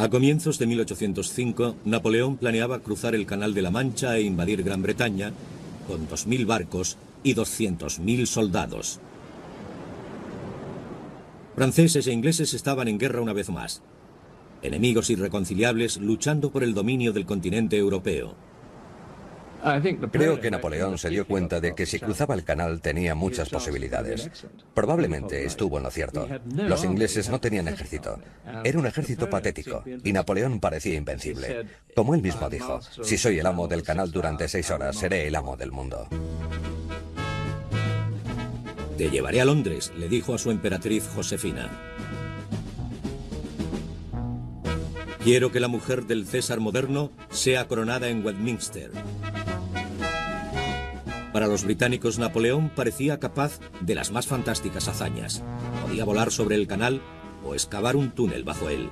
A comienzos de 1805, Napoleón planeaba cruzar el Canal de la Mancha e invadir Gran Bretaña con 2000 barcos y 200.000 soldados. Franceses e ingleses estaban en guerra una vez más, enemigos irreconciliables luchando por el dominio del continente europeo. Creo que Napoleón se dio cuenta de que si cruzaba el canal tenía muchas posibilidades. Probablemente estuvo en lo cierto. Los ingleses no tenían ejército. Era un ejército patético y Napoleón parecía invencible. Como él mismo dijo, si soy el amo del canal durante 6 horas, seré el amo del mundo. Te llevaré a Londres, le dijo a su emperatriz Josefina. Quiero que la mujer del César moderno sea coronada en Westminster. Para los británicos, Napoleón parecía capaz de las más fantásticas hazañas. Podía volar sobre el canal o excavar un túnel bajo él.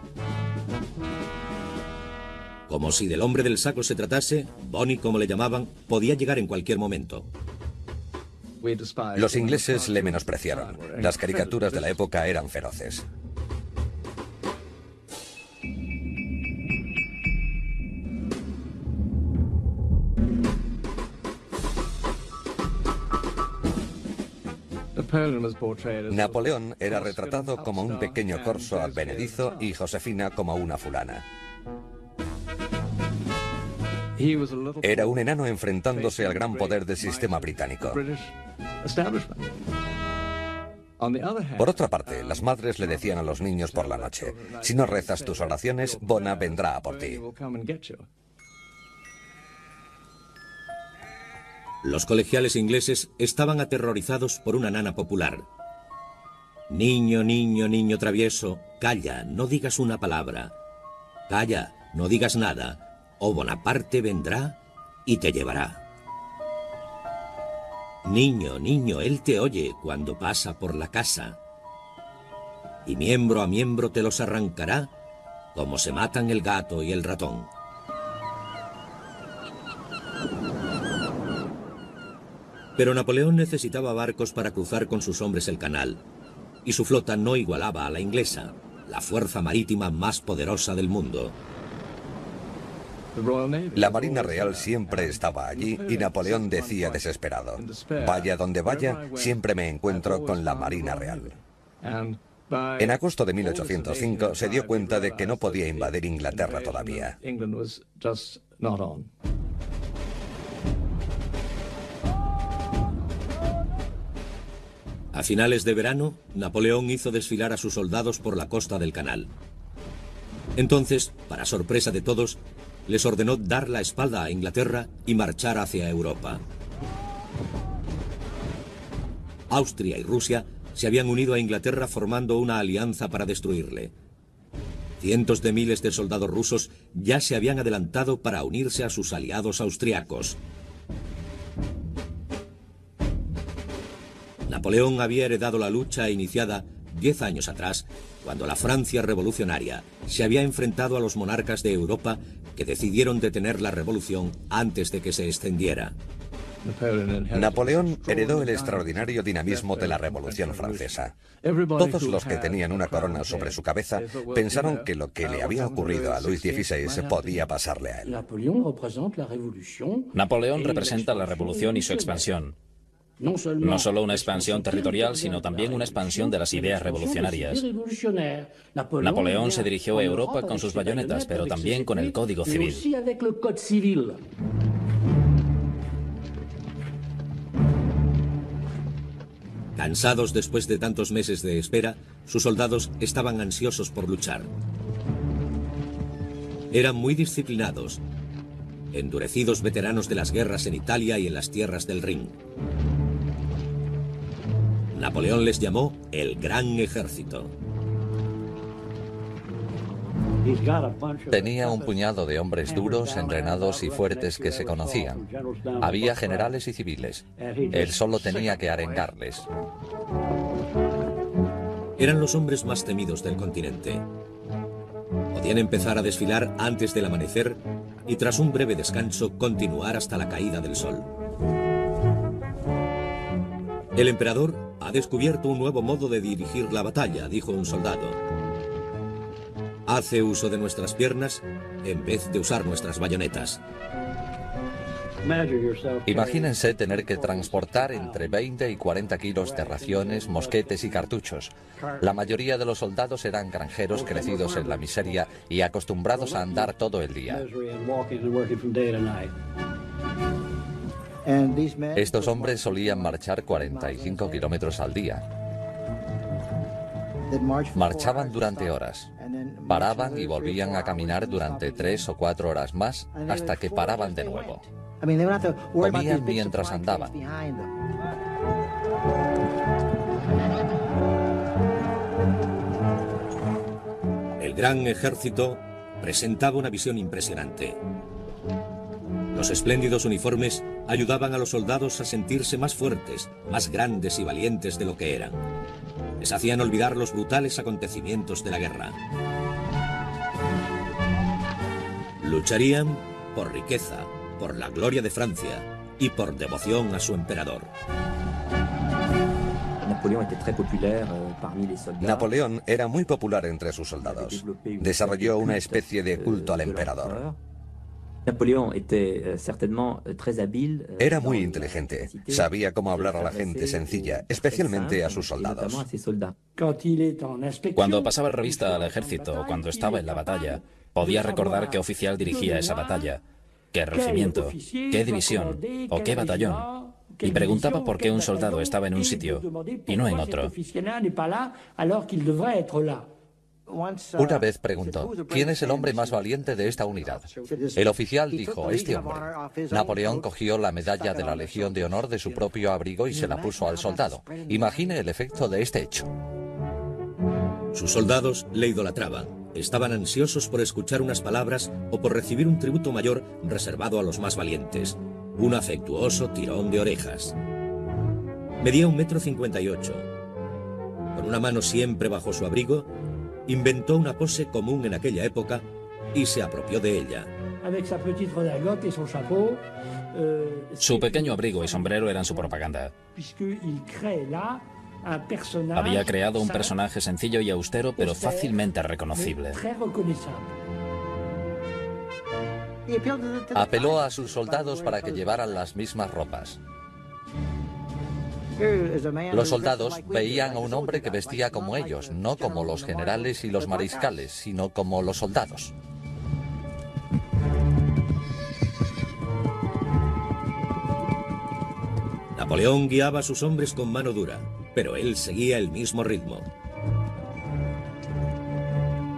Como si del hombre del saco se tratase, Bonnie, como le llamaban, podía llegar en cualquier momento. Los ingleses le menospreciaron. Las caricaturas de la época eran feroces. Napoleón era retratado como un pequeño corso advenedizo y Josefina como una fulana. Era un enano enfrentándose al gran poder del sistema británico. Por otra parte, las madres le decían a los niños por la noche, si no rezas tus oraciones, Bona vendrá a por ti. Los colegiales ingleses estaban aterrorizados por una nana popular. Niño, niño, niño travieso, calla, no digas una palabra. Calla, no digas nada, o Bonaparte vendrá y te llevará. Niño, niño, él te oye cuando pasa por la casa. Y miembro a miembro te los arrancará, como se matan el gato y el ratón. Pero Napoleón necesitaba barcos para cruzar con sus hombres el canal, y su flota no igualaba a la inglesa, la fuerza marítima más poderosa del mundo. La Marina Real siempre estaba allí y Napoleón decía desesperado, vaya donde vaya, siempre me encuentro con la Marina Real. En agosto de 1805 se dio cuenta de que no podía invadir Inglaterra todavía. A finales de verano, Napoleón hizo desfilar a sus soldados por la costa del canal. Entonces, para sorpresa de todos, les ordenó dar la espalda a Inglaterra y marchar hacia Europa. Austria y Rusia se habían unido a Inglaterra formando una alianza para destruirle. Cientos de miles de soldados rusos ya se habían adelantado para unirse a sus aliados austriacos. Napoleón había heredado la lucha iniciada 10 años atrás, cuando la Francia revolucionaria se había enfrentado a los monarcas de Europa que decidieron detener la revolución antes de que se extendiera. Napoleón heredó el extraordinario dinamismo de la Revolución Francesa. Todos los que tenían una corona sobre su cabeza pensaron que lo que le había ocurrido a Luis XVI podía pasarle a él. Napoleón representa la revolución y su expansión. No solo una expansión territorial, sino también una expansión de las ideas revolucionarias. Napoleón se dirigió a Europa con sus bayonetas, pero también con el Código Civil. Cansados después de tantos meses de espera, sus soldados estaban ansiosos por luchar. Eran muy disciplinados, endurecidos veteranos de las guerras en Italia y en las tierras del Rin. Napoleón les llamó el Gran Ejército. Tenía un puñado de hombres duros, entrenados y fuertes que se conocían. Había generales y civiles. Él solo tenía que arengarles. Eran los hombres más temidos del continente. Podían empezar a desfilar antes del amanecer y tras un breve descanso continuar hasta la caída del sol. El emperador ha descubierto un nuevo modo de dirigir la batalla, dijo un soldado. Hace uso de nuestras piernas en vez de usar nuestras bayonetas. Imagínense tener que transportar entre 20 y 40 kilos de raciones, mosquetes y cartuchos. La mayoría de los soldados eran granjeros crecidos en la miseria y acostumbrados a andar todo el día. Estos hombres solían marchar 45 kilómetros al día. Marchaban durante horas. Paraban y volvían a caminar durante 3 o 4 horas más hasta que paraban de nuevo. Comían mientras andaban. El gran ejército presentaba una visión impresionante. Los espléndidos uniformes ayudaban a los soldados a sentirse más fuertes, más grandes y valientes de lo que eran. Les hacían olvidar los brutales acontecimientos de la guerra. Lucharían por riqueza, por la gloria de Francia y por devoción a su emperador. Napoleón era muy popular entre sus soldados. Desarrolló una especie de culto al emperador. Era muy inteligente. Sabía cómo hablar a la gente sencilla, especialmente a sus soldados. Cuando pasaba revista al ejército o cuando estaba en la batalla, podía recordar qué oficial dirigía esa batalla, qué regimiento, qué división o qué batallón, y preguntaba por qué un soldado estaba en un sitio y no en otro. Una vez preguntó, ¿quién es el hombre más valiente de esta unidad? El oficial dijo, este hombre. Napoleón cogió la medalla de la Legión de Honor de su propio abrigo y se la puso al soldado. Imagine el efecto de este hecho. Sus soldados le idolatraban. Estaban ansiosos por escuchar unas palabras o por recibir un tributo mayor reservado a los más valientes. Un afectuoso tirón de orejas. Medía 1,58 m. Con una mano siempre bajo su abrigo, inventó una pose común en aquella época y se apropió de ella. Su pequeño abrigo y sombrero eran su propaganda. Había creado un personaje sencillo y austero, pero fácilmente reconocible. Apeló a sus soldados para que llevaran las mismas ropas. Los soldados veían a un hombre que vestía como ellos, no como los generales y los mariscales, sino como los soldados. Napoleón guiaba a sus hombres con mano dura, pero él seguía el mismo ritmo.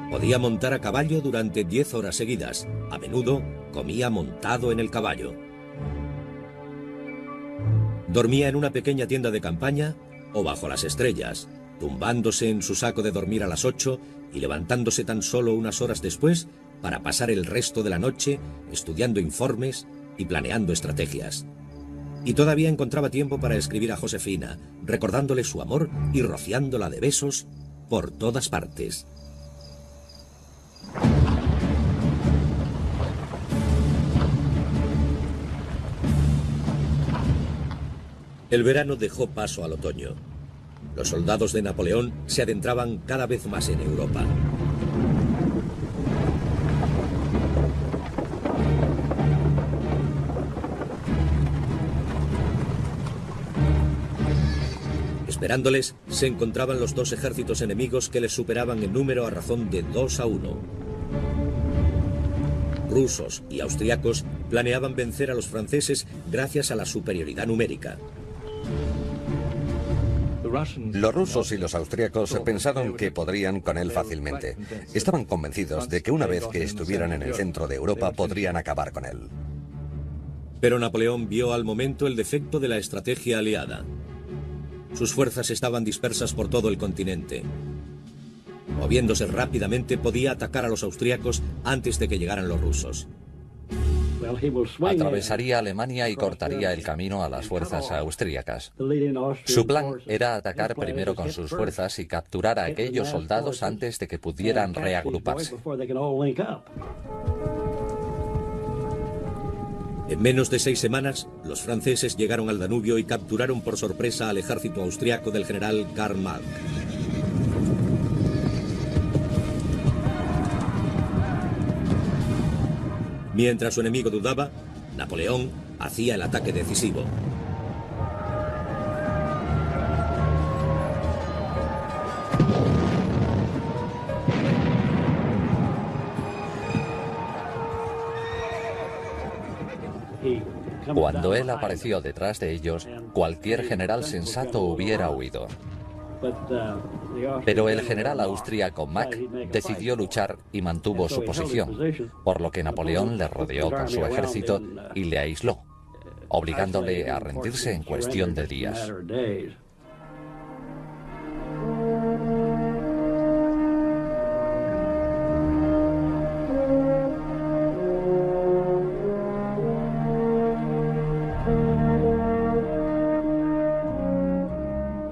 Podía montar a caballo durante 10 horas seguidas. A menudo comía montado en el caballo. Dormía en una pequeña tienda de campaña o bajo las estrellas, tumbándose en su saco de dormir a las 8 y levantándose tan solo unas horas después para pasar el resto de la noche estudiando informes y planeando estrategias. Y todavía encontraba tiempo para escribir a Josefina, recordándole su amor y rociándola de besos por todas partes. El verano dejó paso al otoño. Los soldados de Napoleón se adentraban cada vez más en Europa. Esperándoles se encontraban los dos ejércitos enemigos que les superaban en número a razón de 2-1. Rusos y austriacos planeaban vencer a los franceses gracias a la superioridad numérica. Los rusos y los austríacos pensaron que podrían con él fácilmente. Estaban convencidos de que una vez que estuvieran en el centro de Europa podrían acabar con él. Pero Napoleón vio al momento el defecto de la estrategia aliada. Sus fuerzas estaban dispersas por todo el continente. Moviéndose rápidamente podía atacar a los austríacos antes de que llegaran los rusos. Atravesaría Alemania y cortaría el camino a las fuerzas austríacas. Su plan era atacar primero con sus fuerzas y capturar a aquellos soldados antes de que pudieran reagruparse. En menos de 6 semanas, los franceses llegaron al Danubio y capturaron por sorpresa al ejército austriaco del general Karl Marx. Mientras su enemigo dudaba, Napoleón hacía el ataque decisivo. Cuando él apareció detrás de ellos, cualquier general sensato hubiera huido. Pero el general austríaco Mack decidió luchar y mantuvo su posición, por lo que Napoleón le rodeó con su ejército y le aisló, obligándole a rendirse en cuestión de días.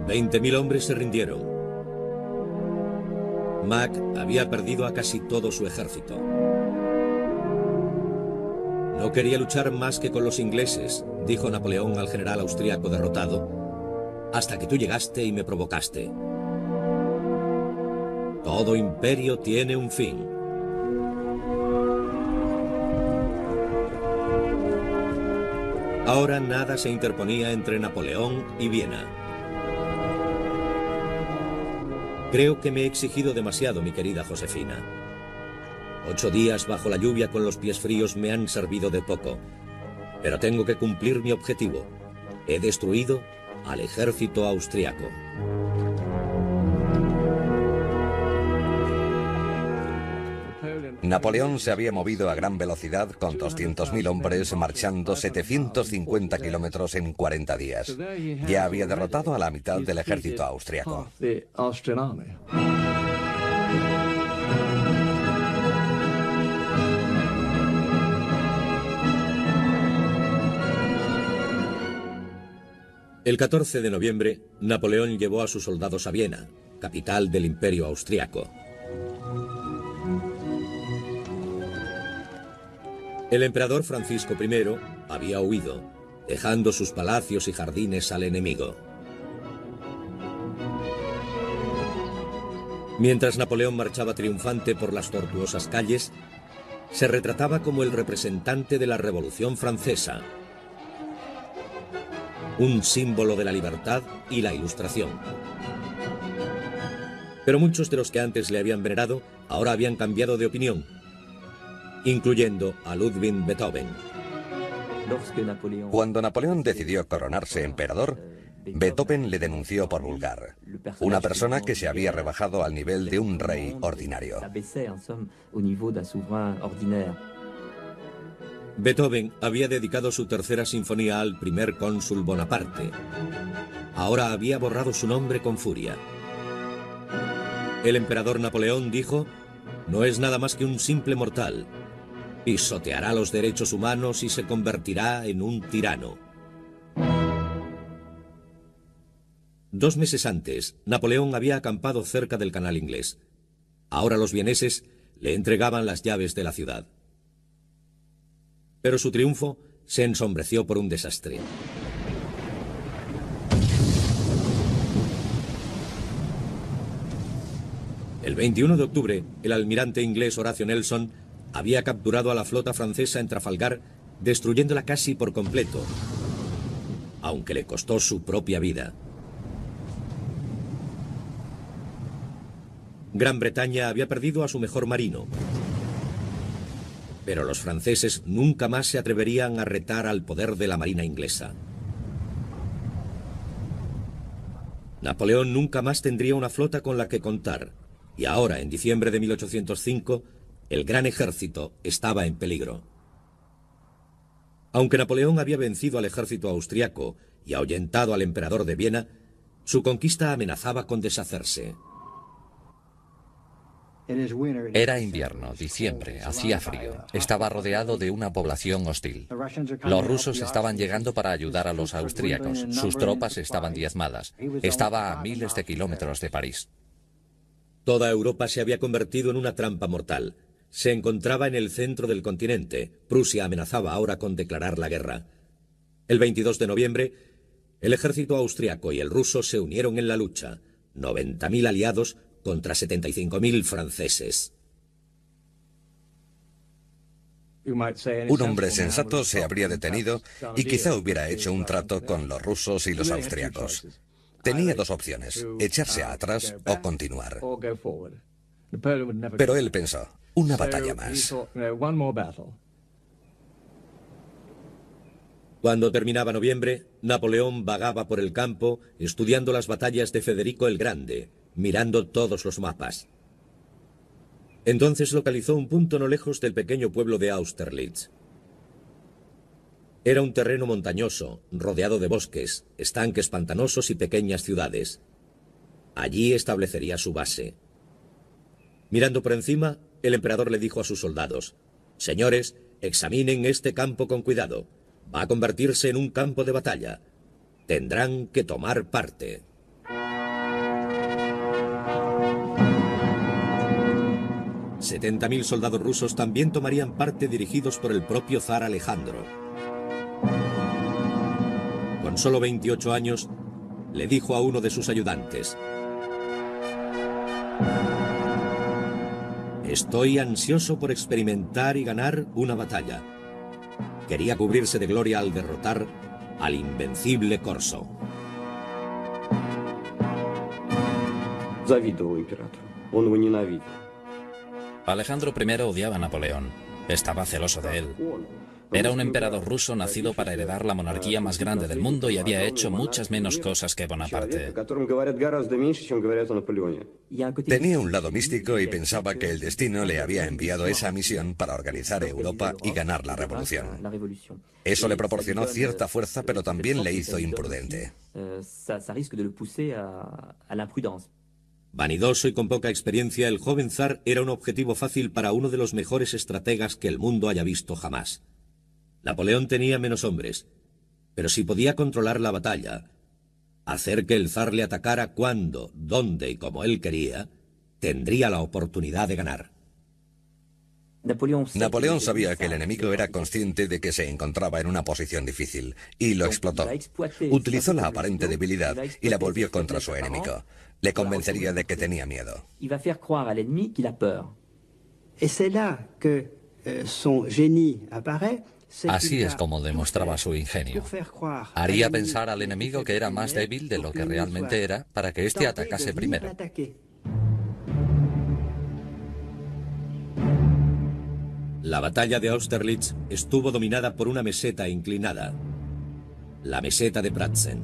$20.000 hombres se rindieron. Mack había perdido a casi todo su ejército. No quería luchar más que con los ingleses, dijo Napoleón al general austríaco derrotado, hasta que tú llegaste y me provocaste. Todo imperio tiene un fin. Ahora nada se interponía entre Napoleón y Viena. Creo que me he exigido demasiado, mi querida Josefina. 8 días bajo la lluvia con los pies fríos me han servido de poco. Pero tengo que cumplir mi objetivo. He destruido al ejército austriaco. Napoleón se había movido a gran velocidad con 200.000 hombres marchando 750 kilómetros en 40 días. Ya había derrotado a la mitad del ejército austriaco. El 14 de noviembre, Napoleón llevó a sus soldados a Viena, capital del Imperio austriaco. El emperador Francisco I había huido, dejando sus palacios y jardines al enemigo. Mientras Napoleón marchaba triunfante por las tortuosas calles, se retrataba como el representante de la Revolución Francesa, un símbolo de la libertad y la Ilustración. Pero muchos de los que antes le habían venerado ahora habían cambiado de opinión, incluyendo a Ludwig Beethoven. Cuando Napoleón decidió coronarse emperador, Beethoven le denunció por vulgar, una persona que se había rebajado al nivel de un rey ordinario. Beethoven había dedicado su tercera sinfonía al primer cónsul Bonaparte. Ahora había borrado su nombre con furia. El emperador Napoleón dijo: no es nada más que un simple mortal. Pisoteará los derechos humanos y se convertirá en un tirano. 2 meses antes, Napoleón había acampado cerca del Canal Inglés. Ahora los vieneses le entregaban las llaves de la ciudad. Pero su triunfo se ensombreció por un desastre. El 21 de octubre, el almirante inglés Horatio Nelson había capturado a la flota francesa en Trafalgar, destruyéndola casi por completo, aunque le costó su propia vida. Gran Bretaña había perdido a su mejor marino, pero los franceses nunca más se atreverían a retar al poder de la marina inglesa. Napoleón nunca más tendría una flota con la que contar, y ahora, en diciembre de 1805, el gran ejército estaba en peligro. Aunque Napoleón había vencido al ejército austriaco y ahuyentado al emperador de Viena, su conquista amenazaba con deshacerse. Era invierno, diciembre, hacía frío. Estaba rodeado de una población hostil. Los rusos estaban llegando para ayudar a los austríacos. Sus tropas estaban diezmadas. Estaba a miles de kilómetros de París. Toda Europa se había convertido en una trampa mortal. Se encontraba en el centro del continente. Prusia amenazaba ahora con declarar la guerra. El 22 de noviembre, el ejército austriaco y el ruso se unieron en la lucha. 90.000 aliados contra 75.000 franceses. Un hombre sensato se habría detenido y quizá hubiera hecho un trato con los rusos y los austriacos. Tenía dos opciones, echarse atrás o continuar. Pero él pensó, una batalla más. Cuando terminaba noviembre, Napoleón vagaba por el campo estudiando las batallas de Federico el Grande, mirando todos los mapas. Entonces localizó un punto no lejos del pequeño pueblo de Austerlitz. Era un terreno montañoso, rodeado de bosques, estanques pantanosos y pequeñas ciudades. Allí establecería su base. Mirando por encima, el emperador le dijo a sus soldados: «Señores, examinen este campo con cuidado. Va a convertirse en un campo de batalla. Tendrán que tomar parte». $70.000 soldados rusos también tomarían parte, dirigidos por el propio zar Alejandro. Con solo 28 años, le dijo a uno de sus ayudantes: «Estoy ansioso por experimentar y ganar una batalla». Quería cubrirse de gloria al derrotar al invencible Corso. Alejandro I odiaba a Napoleón. Estaba celoso de él. Era un emperador ruso nacido para heredar la monarquía más grande del mundo y había hecho muchas menos cosas que Bonaparte. Tenía un lado místico y pensaba que el destino le había enviado esa misión para organizar Europa y ganar la revolución. Eso le proporcionó cierta fuerza, pero también le hizo imprudente. Vanidoso y con poca experiencia, el joven zar era un objetivo fácil para uno de los mejores estrategas que el mundo haya visto jamás. Napoleón tenía menos hombres, pero si podía controlar la batalla, hacer que el zar le atacara cuando, dónde y como él quería, tendría la oportunidad de ganar. Napoleón sabía que el enemigo era consciente de que se encontraba en una posición difícil y lo explotó. Utilizó la aparente debilidad y la volvió contra su enemigo. Le convencería de que tenía miedo. Así es como demostraba su ingenio. Haría pensar al enemigo que era más débil de lo que realmente era para que éste atacase primero. La batalla de Austerlitz estuvo dominada por una meseta inclinada, la meseta de Pratzen.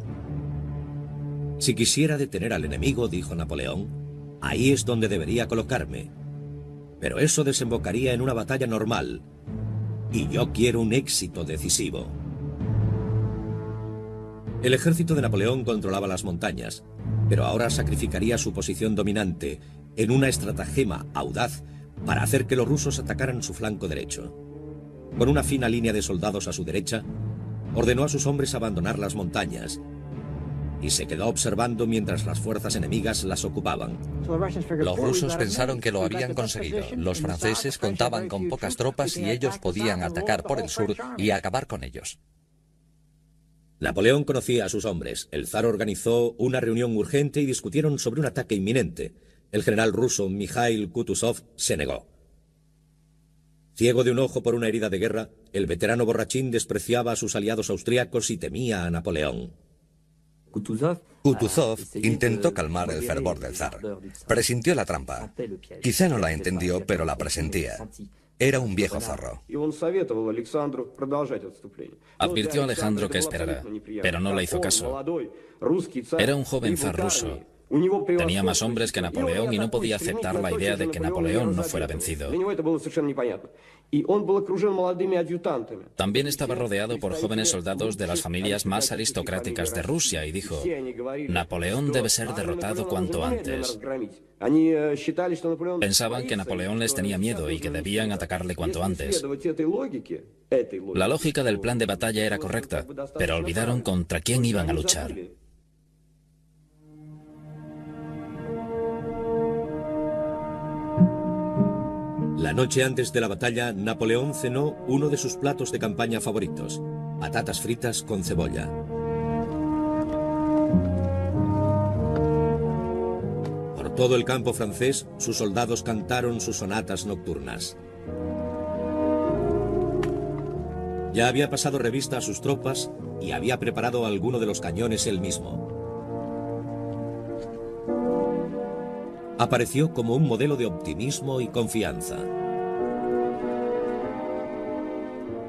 Si quisiera detener al enemigo, dijo Napoleón, ahí es donde debería colocarme. Pero eso desembocaría en una batalla normal, y yo quiero un éxito decisivo. El ejército de Napoleón controlaba las montañas, pero ahora sacrificaría su posición dominante en una estratagema audaz para hacer que los rusos atacaran su flanco derecho. Con una fina línea de soldados a su derecha, ordenó a sus hombres abandonar las montañas y se quedó observando mientras las fuerzas enemigas las ocupaban. Los rusos pensaron que lo habían conseguido. Los franceses contaban con pocas tropas y ellos podían atacar por el sur y acabar con ellos. Napoleón conocía a sus hombres. El zar organizó una reunión urgente y discutieron sobre un ataque inminente. El general ruso Mikhail Kutuzov se negó. Ciego de un ojo por una herida de guerra, el veterano borrachín despreciaba a sus aliados austríacos y temía a Napoleón. Kutuzov intentó calmar el fervor del zar. Presintió la trampa. Quizá no la entendió, pero la presentía. Era un viejo zorro. Advirtió a Alejandro que esperara, pero no le hizo caso. Era un joven zar ruso. Tenía más hombres que Napoleón y no podía aceptar la idea de que Napoleón no fuera vencido. También estaba rodeado por jóvenes soldados de las familias más aristocráticas de Rusia y dijo: Napoleón debe ser derrotado cuanto antes. Pensaban que Napoleón les tenía miedo y que debían atacarle cuanto antes. La lógica del plan de batalla era correcta, pero olvidaron contra quién iban a luchar. La noche antes de la batalla, Napoleón cenó uno de sus platos de campaña favoritos, patatas fritas con cebolla. Por todo el campo francés, sus soldados cantaron sus sonatas nocturnas. Ya había pasado revista a sus tropas y había preparado alguno de los cañones él mismo. Apareció como un modelo de optimismo y confianza.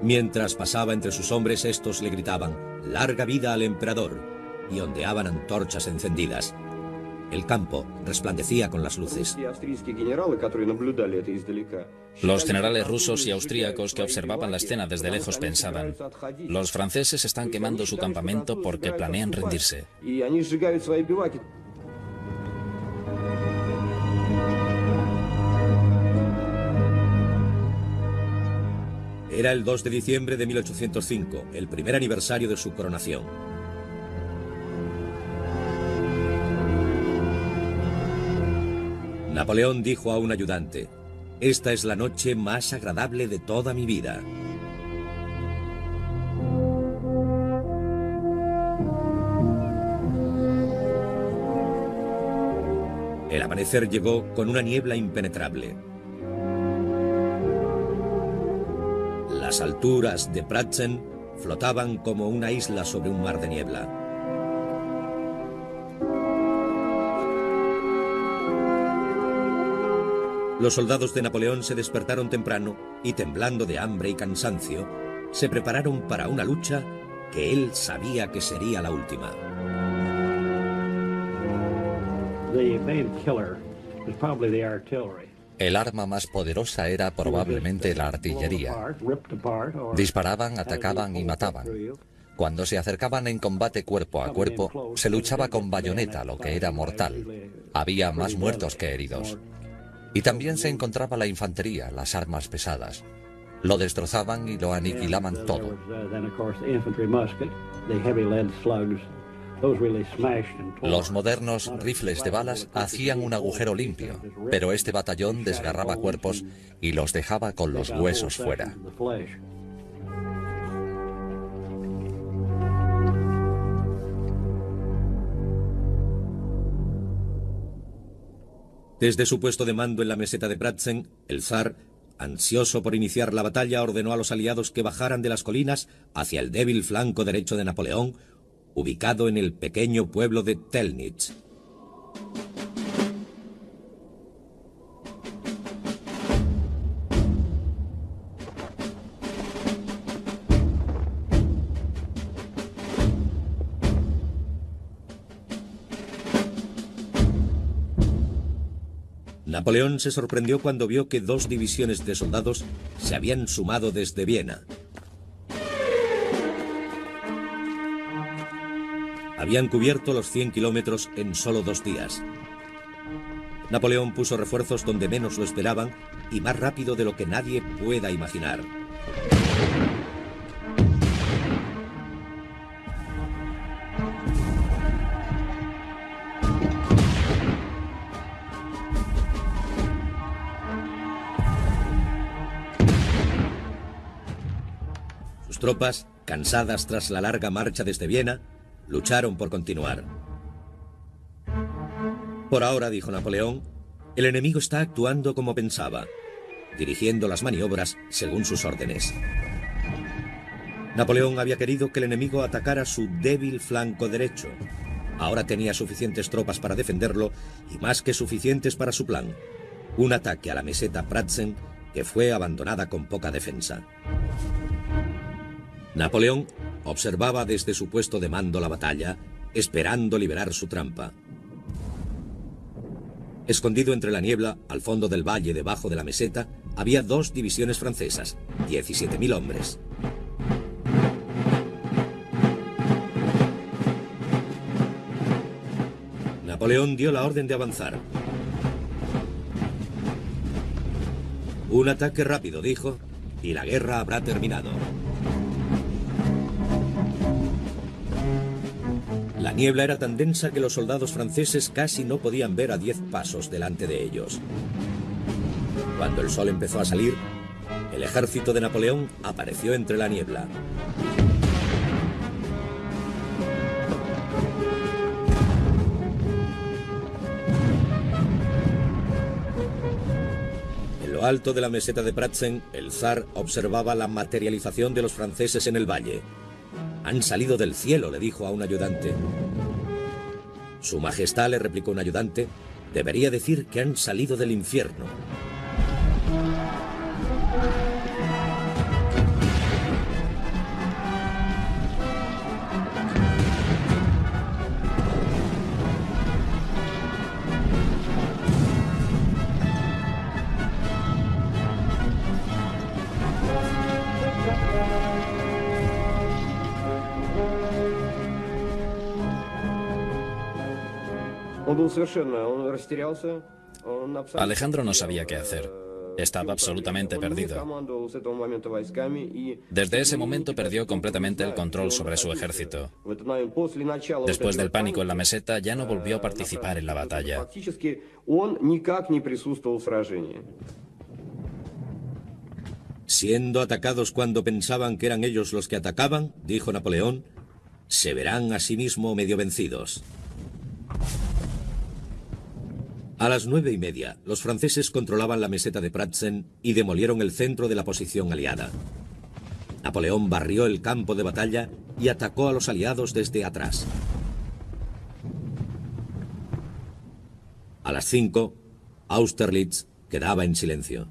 Mientras pasaba entre sus hombres, estos le gritaban «¡Larga vida al emperador!» y ondeaban antorchas encendidas. El campo resplandecía con las luces. Los generales rusos y austríacos que observaban la escena desde lejos pensaban: los franceses están quemando su campamento porque planean rendirse. Era el 2 de diciembre de 1805, el primer aniversario de su coronación. Napoleón dijo a un ayudante: «Esta es la noche más agradable de toda mi vida». El amanecer llegó con una niebla impenetrable. Las alturas de Pratzen flotaban como una isla sobre un mar de niebla. Los soldados de Napoleón se despertaron temprano y, temblando de hambre y cansancio, se prepararon para una lucha que él sabía que sería la última. El arma más poderosa era probablemente la artillería. Disparaban, atacaban y mataban. Cuando se acercaban en combate cuerpo a cuerpo, se luchaba con bayoneta, lo que era mortal. Había más muertos que heridos. Y también se encontraba la infantería, las armas pesadas. Lo destrozaban y lo aniquilaban todo. Los modernos rifles de balas hacían un agujero limpio, pero este batallón desgarraba cuerpos y los dejaba con los huesos fuera. Desde su puesto de mando en la meseta de Pratzen, el zar, ansioso por iniciar la batalla, ordenó a los aliados que bajaran de las colinas hacia el débil flanco derecho de Napoleón, ubicado en el pequeño pueblo de Telnitz. Napoleón se sorprendió cuando vio que 2 divisiones de soldados se habían sumado desde Viena. Habían cubierto los 100 kilómetros en solo 2 días. Napoleón puso refuerzos donde menos lo esperaban y más rápido de lo que nadie pueda imaginar. Sus tropas, cansadas tras la larga marcha desde Viena, lucharon por continuar. Por ahora, dijo Napoleón, el enemigo está actuando como pensaba, dirigiendo las maniobras según sus órdenes. Napoleón había querido que el enemigo atacara su débil flanco derecho. Ahora tenía suficientes tropas para defenderlo y más que suficientes para su plan: un ataque a la meseta Pratzen que fue abandonada con poca defensa. Napoleón observaba desde su puesto de mando la batalla, esperando liberar su trampa. Escondido entre la niebla, al fondo del valle debajo de la meseta, había 2 divisiones francesas, 17.000 hombres. Napoleón dio la orden de avanzar. Un ataque rápido, dijo, y la guerra habrá terminado. La niebla era tan densa que los soldados franceses casi no podían ver a 10 pasos delante de ellos. Cuando el sol empezó a salir, el ejército de Napoleón apareció entre la niebla. En lo alto de la meseta de Pratzen, el zar observaba la materialización de los franceses en el valle. «Han salido del cielo», le dijo a un ayudante. «Su Majestad», le replicó un ayudante, «debería decir que han salido del infierno». Alejandro no sabía qué hacer. Estaba absolutamente perdido. Desde ese momento perdió completamente el control sobre su ejército. Después del pánico en la meseta, ya no volvió a participar en la batalla. Siendo atacados cuando pensaban que eran ellos los que atacaban, dijo Napoleón, se verán a sí mismo medio vencidos. A las 9:30, los franceses controlaban la meseta de Pratzen y demolieron el centro de la posición aliada. Napoleón barrió el campo de batalla y atacó a los aliados desde atrás. A las 5, Austerlitz quedaba en silencio.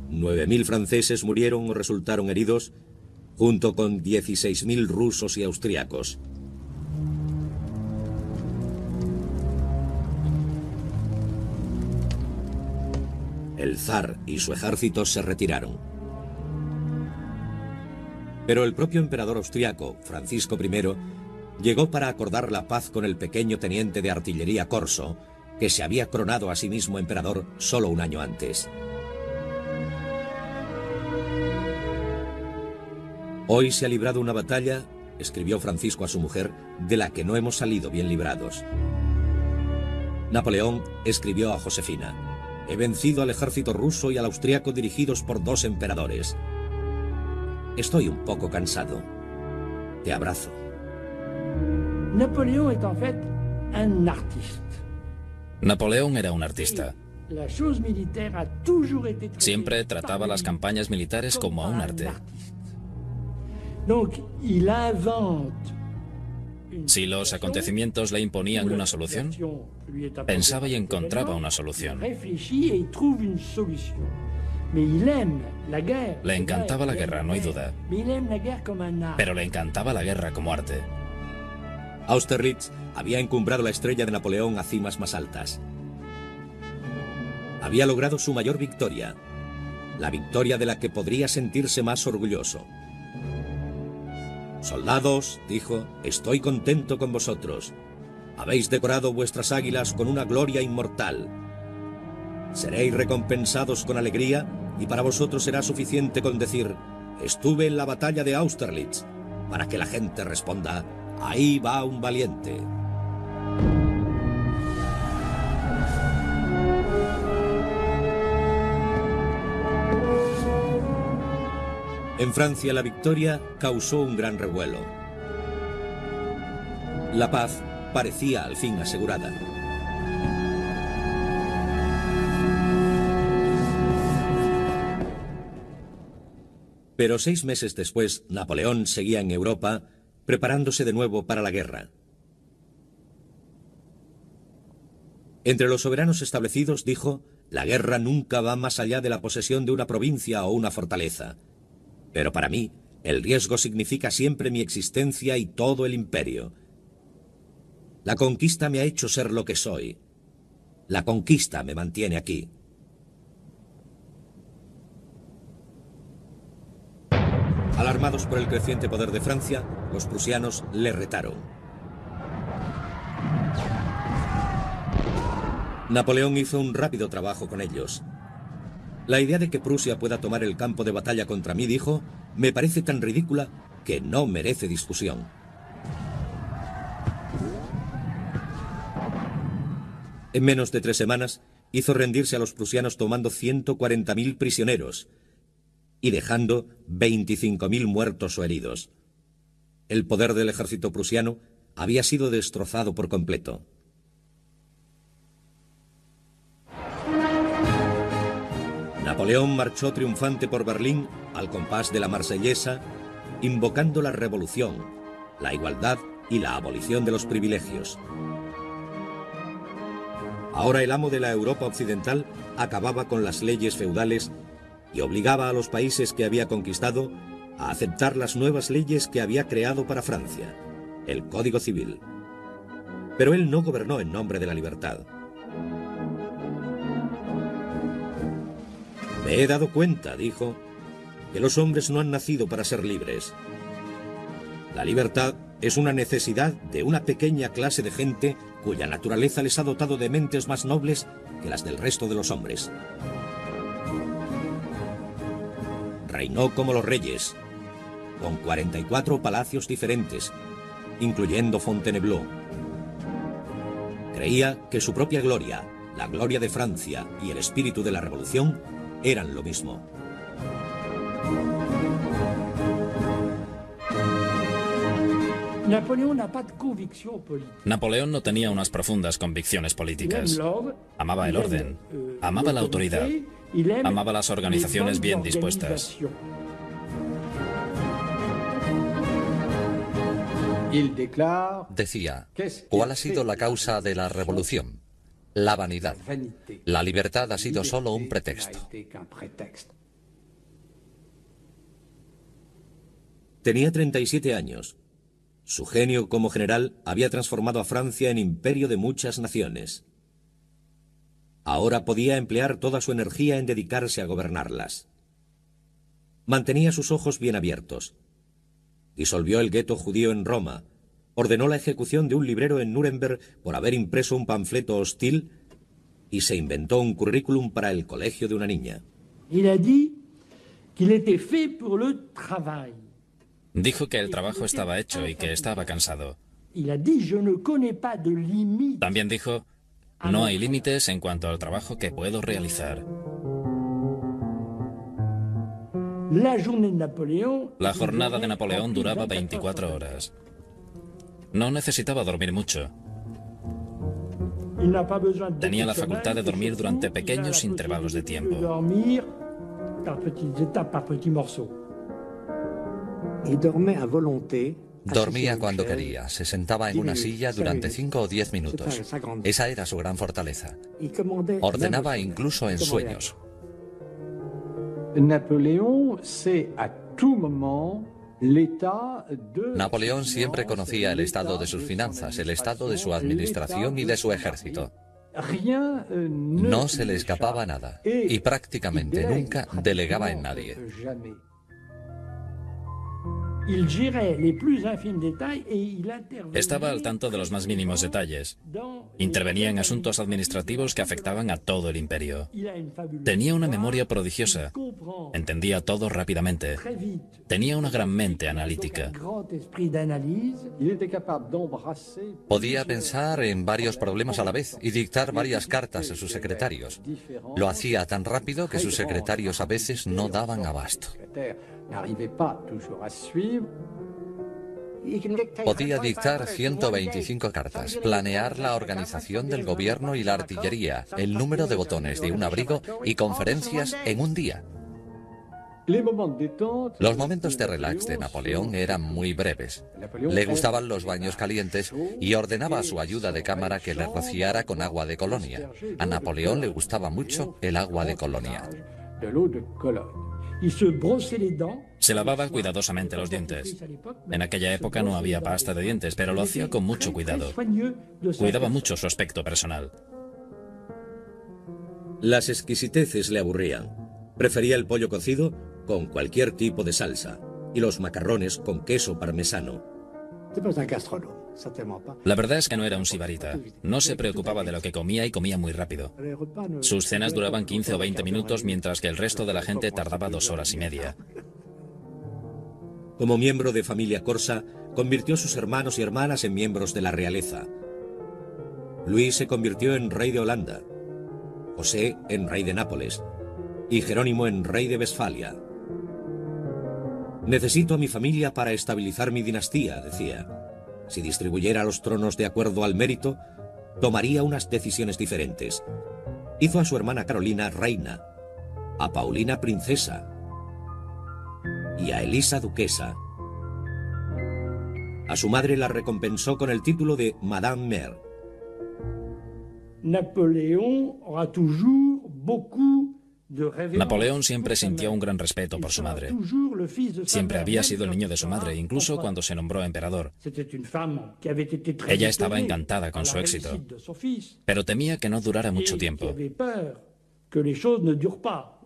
$9.000 franceses murieron o resultaron heridos, junto con 16.000 rusos y austriacos. El zar y su ejército se retiraron. Pero el propio emperador austriaco, Francisco I, llegó para acordar la paz con el pequeño teniente de artillería Corso, que se había coronado a sí mismo emperador solo un año antes. Hoy se ha librado una batalla, escribió Francisco a su mujer, de la que no hemos salido bien librados. Napoleón escribió a Josefina: he vencido al ejército ruso y al austriaco dirigidos por 2 emperadores. Estoy un poco cansado. Te abrazo. Napoleón era un artista. Siempre trataba las campañas militares como un arte. Si los acontecimientos le imponían una solución, pensaba y encontraba una solución. Le encantaba la guerra, no hay duda. Pero le encantaba la guerra como arte. Austerlitz había encumbrado la estrella de Napoleón a cimas más altas. Había logrado su mayor victoria, la victoria de la que podría sentirse más orgulloso. «Soldados», dijo, «estoy contento con vosotros. Habéis decorado vuestras águilas con una gloria inmortal. Seréis recompensados con alegría y para vosotros será suficiente con decir, estuve en la batalla de Austerlitz, para que la gente responda, ahí va un valiente». En Francia la victoria causó un gran revuelo. La paz parecía al fin asegurada. Pero 6 meses después, Napoleón seguía en Europa, preparándose de nuevo para la guerra. Entre los soberanos establecidos dijo, la guerra nunca va más allá de la posesión de una provincia o una fortaleza. Pero para mí, el riesgo significa siempre mi existencia y todo el imperio. La conquista me ha hecho ser lo que soy. La conquista me mantiene aquí. Alarmados por el creciente poder de Francia, los prusianos le retaron. Napoleón hizo un rápido trabajo con ellos. La idea de que Prusia pueda tomar el campo de batalla contra mí, dijo, me parece tan ridícula que no merece discusión. En menos de 3 semanas, hizo rendirse a los prusianos tomando 140.000 prisioneros y dejando 25.000 muertos o heridos. El poder del ejército prusiano había sido destrozado por completo. Napoleón marchó triunfante por Berlín al compás de la Marsellesa, invocando la revolución, la igualdad y la abolición de los privilegios. Ahora el amo de la Europa occidental acababa con las leyes feudales y obligaba a los países que había conquistado a aceptar las nuevas leyes que había creado para Francia, el Código Civil. Pero él no gobernó en nombre de la libertad. Me he dado cuenta, dijo, que los hombres no han nacido para ser libres. La libertad es una necesidad de una pequeña clase de gente cuya naturaleza les ha dotado de mentes más nobles que las del resto de los hombres. Reinó como los reyes, con 44 palacios diferentes, incluyendo Fontainebleau. Creía que su propia gloria, la gloria de Francia y el espíritu de la revolución eran lo mismo. Napoleón no tenía unas profundas convicciones políticas. Amaba el orden, amaba la autoridad, amaba las organizaciones bien dispuestas. Decía, ¿cuál ha sido la causa de la revolución? La vanidad. La libertad ha sido solo un pretexto. Tenía 37 años. Su genio como general había transformado a Francia en imperio de muchas naciones. Ahora podía emplear toda su energía en dedicarse a gobernarlas. Mantenía sus ojos bien abiertos. Disolvió el gueto judío en Roma, ordenó la ejecución de un librero en Nuremberg por haber impreso un panfleto hostil y se inventó un currículum para el colegio de una niña. Dijo que el trabajo estaba hecho y que estaba cansado. También dijo, no hay límites en cuanto al trabajo que puedo realizar. La jornada de Napoleón duraba 24 horas. No necesitaba dormir mucho. Tenía la facultad de dormir durante pequeños intervalos de tiempo. Dormía cuando quería, se sentaba en una silla durante 5 o 10 minutos. Esa era su gran fortaleza. Ordenaba incluso en sueños. Napoleón siempre conocía el estado de sus finanzas, el estado de su administración y de su ejército. No se le escapaba nada y prácticamente nunca delegaba en nadie. Estaba al tanto de los más mínimos detalles. Intervenía en asuntos administrativos que afectaban a todo el imperio. Tenía una memoria prodigiosa. Entendía todo rápidamente. Tenía una gran mente analítica. Podía pensar en varios problemas a la vez y dictar varias cartas a sus secretarios. Lo hacía tan rápido que sus secretarios a veces no daban abasto. Podía dictar 125 cartas, planear la organización del gobierno y la artillería, el número de botones de un abrigo y conferencias en un día. Los momentos de relax de Napoleón eran muy breves. Le gustaban los baños calientes y ordenaba a su ayuda de cámara que le rociara con agua de Colonia. A Napoleón le gustaba mucho el agua de Colonia. Se lavaba cuidadosamente los dientes. En aquella época no había pasta de dientes, pero lo hacía con mucho cuidado. Cuidaba mucho su aspecto personal. Las exquisiteces le aburrían. Prefería el pollo cocido con cualquier tipo de salsa y los macarrones con queso parmesano. La verdad es que no era un sibarita. No se preocupaba de lo que comía y comía muy rápido. Sus cenas duraban 15 o 20 minutos, mientras que el resto de la gente tardaba 2 horas y media. Como miembro de familia corsa, convirtió a sus hermanos y hermanas en miembros de la realeza. Luis se convirtió en rey de Holanda, José en rey de Nápoles y Jerónimo en rey de Westfalia. Necesito a mi familia para estabilizar mi dinastía, decía. Si distribuyera los tronos de acuerdo al mérito, tomaría unas decisiones diferentes. Hizo a su hermana Carolina reina a Paulina princesa y a Elisa duquesa. A su madre la recompensó con el título de Madame Mère. Napoleón siempre sintió un gran respeto por su madre. Siempre había sido el niño de su madre, incluso cuando se nombró emperador. Ella estaba encantada con su éxito, pero temía que no durara mucho tiempo.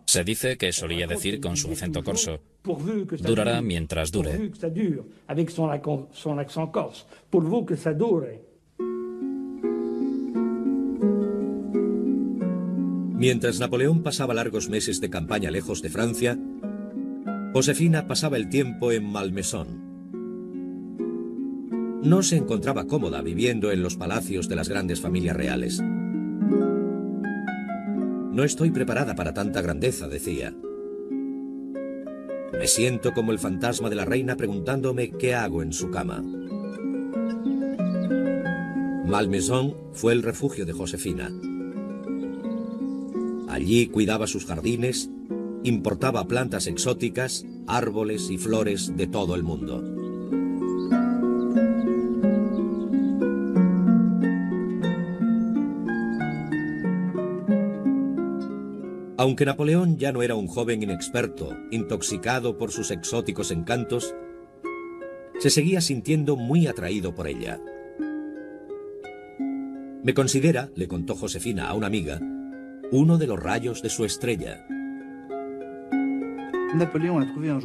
Se dice que solía decir con su acento corso: durará mientras dure. Mientras Napoleón pasaba largos meses de campaña lejos de Francia, Josefina pasaba el tiempo en Malmaison. No se encontraba cómoda viviendo en los palacios de las grandes familias reales. No estoy preparada para tanta grandeza, decía. Me siento como el fantasma de la reina preguntándome qué hago en su cama. Malmaison fue el refugio de Josefina. Allí cuidaba sus jardines, importaba plantas exóticas, árboles y flores de todo el mundo. Aunque Napoleón ya no era un joven inexperto, intoxicado por sus exóticos encantos, se seguía sintiendo muy atraído por ella. Me considera, le contó Josefina a una amiga, uno de los rayos de su estrella.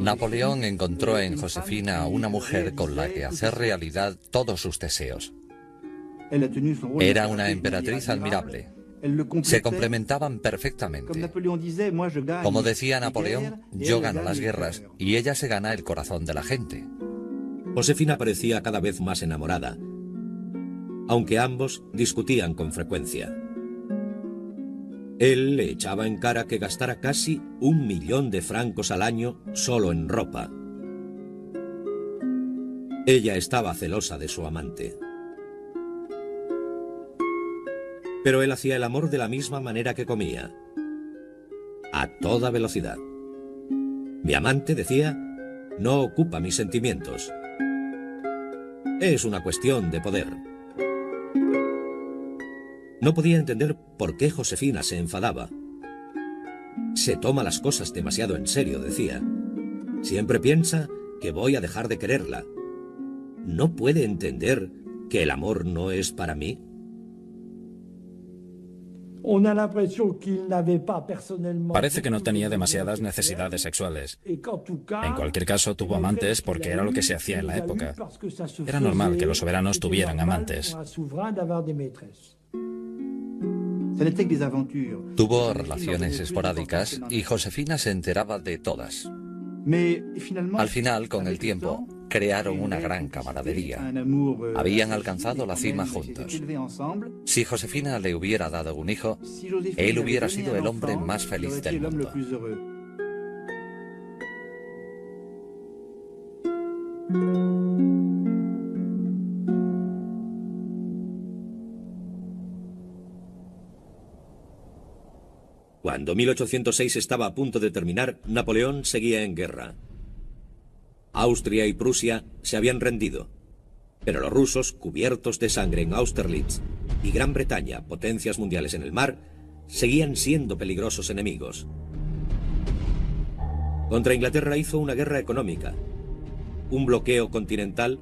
Napoleón encontró en Josefina a una mujer con la que hacer realidad todos sus deseos. Era una emperatriz admirable. Se complementaban perfectamente. Como decía Napoleón, yo gano las guerras y ella se gana el corazón de la gente. Josefina parecía cada vez más enamorada, aunque ambos discutían con frecuencia. Él le echaba en cara que gastara casi 1 millón de francos al año solo en ropa. Ella estaba celosa de su amante. Pero él hacía el amor de la misma manera que comía, a toda velocidad. Mi amante, decía, no ocupa mis sentimientos. Es una cuestión de poder. No podía entender por qué Josefina se enfadaba. Se toma las cosas demasiado en serio, decía. Siempre piensa que voy a dejar de quererla. ¿No puede entender que el amor no es para mí? Parece que no tenía demasiadas necesidades sexuales. En cualquier caso, tuvo amantes porque era lo que se hacía en la época. Era normal que los soberanos tuvieran amantes. Tuvo relaciones esporádicas y Josefina se enteraba de todas. Al final, con el tiempo, crearon una gran camaradería. Habían alcanzado la cima juntos. Si Josefina le hubiera dado un hijo, él hubiera sido el hombre más feliz del mundo. Cuando 1806 estaba a punto de terminar, Napoleón seguía en guerra. Austria y Prusia se habían rendido, pero los rusos, cubiertos de sangre en Austerlitz, y Gran Bretaña, potencias mundiales en el mar, seguían siendo peligrosos enemigos. Contra Inglaterra hizo una guerra económica, un bloqueo continental,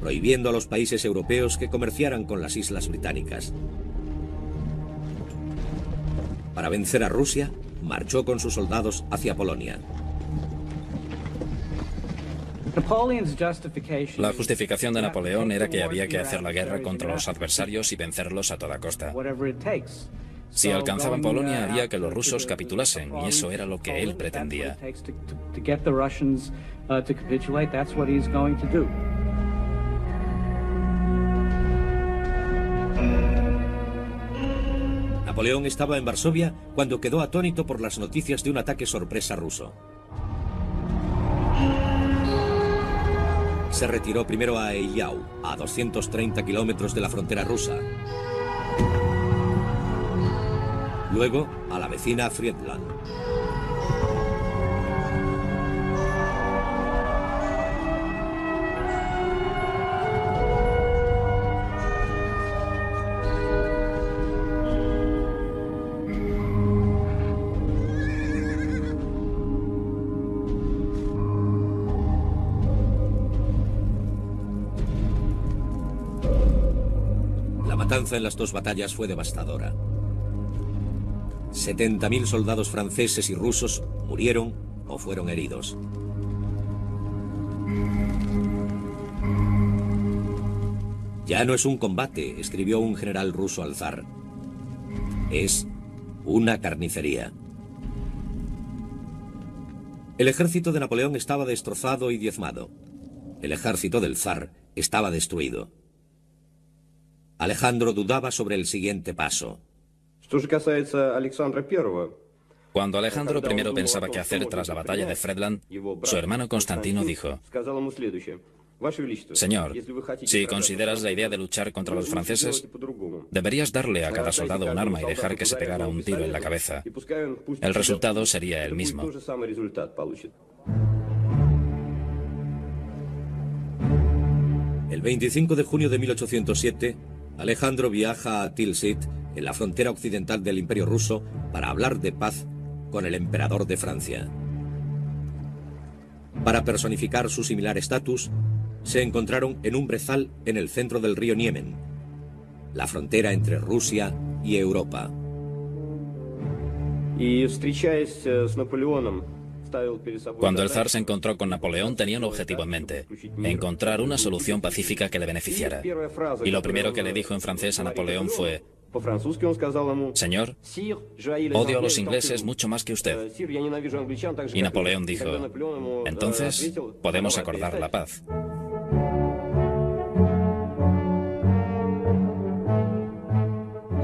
prohibiendo a los países europeos que comerciaran con las islas británicas. Para vencer a Rusia, marchó con sus soldados hacia Polonia. La justificación de Napoleón era que había que hacer la guerra contra los adversarios y vencerlos a toda costa. Si alcanzaban Polonia, haría que los rusos capitulasen, y eso era lo que él pretendía. Napoleón estaba en Varsovia cuando quedó atónito por las noticias de un ataque sorpresa ruso. Se retiró primero a Eylau, a 230 kilómetros de la frontera rusa. Luego a la vecina Friedland. matanza en las dos batallas fue devastadora. 70.000 soldados franceses y rusos murieron o fueron heridos. Ya no es un combate, escribió un general ruso al zar. Es una carnicería. El ejército de Napoleón estaba destrozado y diezmado. El ejército del zar estaba destruido. Alejandro dudaba sobre el siguiente paso. Cuando Alejandro I pensaba qué hacer tras la batalla de Friedland, su hermano Constantino dijo: Señor, si consideras la idea de luchar contra los franceses, deberías darle a cada soldado un arma y dejar que se pegara un tiro en la cabeza. El resultado sería el mismo. El 25 de junio de 1807, Alejandro viaja a Tilsit, en la frontera occidental del Imperio ruso, para hablar de paz con el emperador de Francia. Para personificar su similar estatus, se encontraron en un brezal en el centro del río Niemen, la frontera entre Rusia y Europa. Cuando el zar se encontró con Napoleón, tenía un objetivo en mente: encontrar una solución pacífica que le beneficiara. Y lo primero que le dijo en francés a Napoleón fue: Señor, odio a los ingleses mucho más que usted. Y Napoleón dijo: entonces podemos acordar la paz.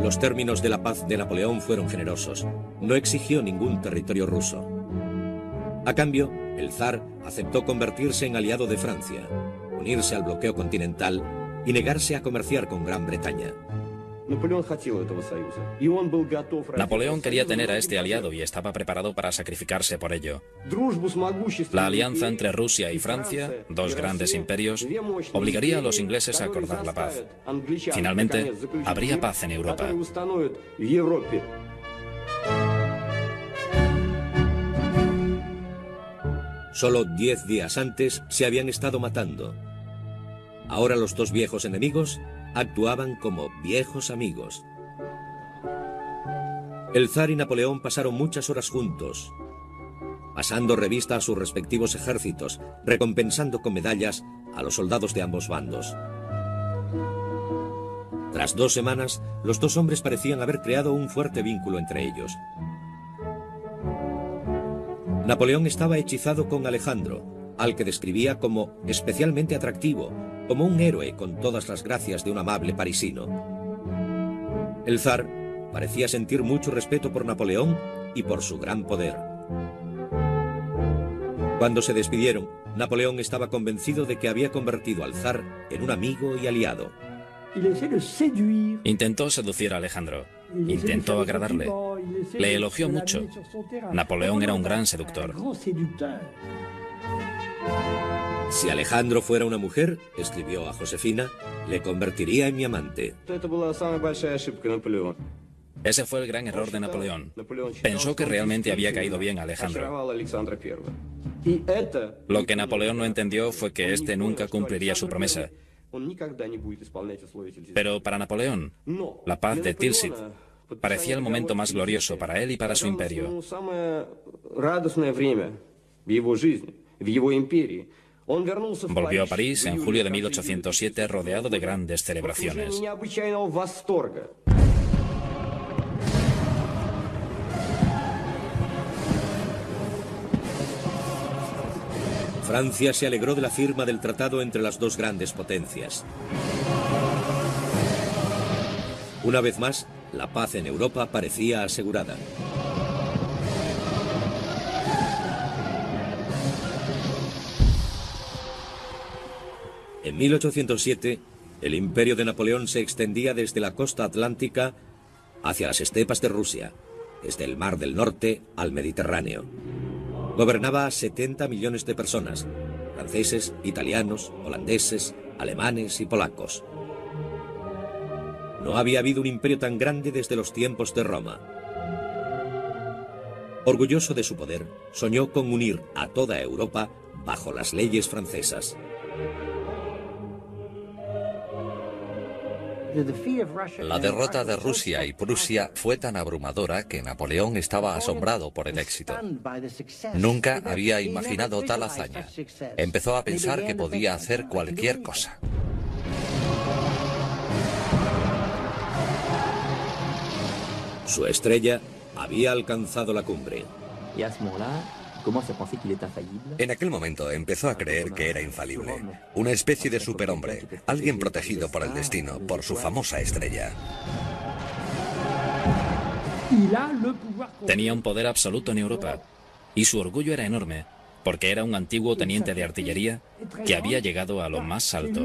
Los términos de la paz de Napoleón fueron generosos. No exigió ningún territorio ruso. A cambio, el zar aceptó convertirse en aliado de Francia, unirse al bloqueo continental y negarse a comerciar con Gran Bretaña. Napoleón quería tener a este aliado y estaba preparado para sacrificarse por ello. La alianza entre Rusia y Francia, dos grandes imperios, obligaría a los ingleses a acordar la paz. Finalmente, habría paz en Europa. Solo 10 días antes se habían estado matando. Ahora los dos viejos enemigos actuaban como viejos amigos. El zar y Napoleón pasaron muchas horas juntos, pasando revista a sus respectivos ejércitos, recompensando con medallas a los soldados de ambos bandos. Tras 2 semanas, los dos hombres parecían haber creado un fuerte vínculo entre ellos. Napoleón estaba hechizado con Alejandro, al que describía como especialmente atractivo, como un héroe con todas las gracias de un amable parisino. El zar parecía sentir mucho respeto por Napoleón y por su gran poder. Cuando se despidieron, Napoleón estaba convencido de que había convertido al zar en un amigo y aliado. Intentó seducir a Alejandro, intentó agradarle, le elogió mucho. Napoleón era un gran seductor. Si Alejandro fuera una mujer, escribió a Josefina, le convertiría en mi amante. Ese fue el gran error de Napoleón. Pensó que realmente había caído bien a Alejandro. Lo que Napoleón no entendió fue que éste nunca cumpliría su promesa. Pero para Napoleón, la paz de Tilsit parecía el momento más glorioso para él y para su imperio. Volvió a París en julio de 1807 rodeado de grandes celebraciones. Francia se alegró de la firma del tratado entre las dos grandes potencias. Una vez más, la paz en Europa parecía asegurada. En 1807, el imperio de Napoleón se extendía desde la costa atlántica hacia las estepas de Rusia, desde el Mar del Norte al Mediterráneo. Gobernaba a 70 millones de personas, franceses, italianos, holandeses, alemanes y polacos. No había habido un imperio tan grande desde los tiempos de Roma. Orgulloso de su poder, soñó con unir a toda Europa bajo las leyes francesas. La derrota de Rusia y Prusia fue tan abrumadora que Napoleón estaba asombrado por el éxito. Nunca había imaginado tal hazaña. Empezó a pensar que podía hacer cualquier cosa. Su estrella había alcanzado la cumbre. En aquel momento empezó a creer que era infalible, una especie de superhombre, alguien protegido por el destino, por su famosa estrella. Tenía un poder absoluto en Europa y su orgullo era enorme, porque era un antiguo teniente de artillería que había llegado a lo más alto.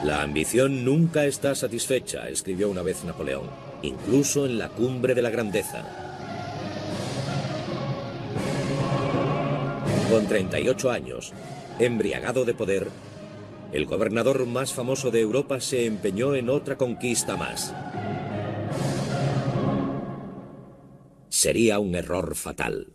La ambición nunca está satisfecha, escribió una vez Napoleón, incluso en la cumbre de la grandeza. Con 38 años, embriagado de poder, el gobernador más famoso de Europa se empeñó en otra conquista más. Sería un error fatal.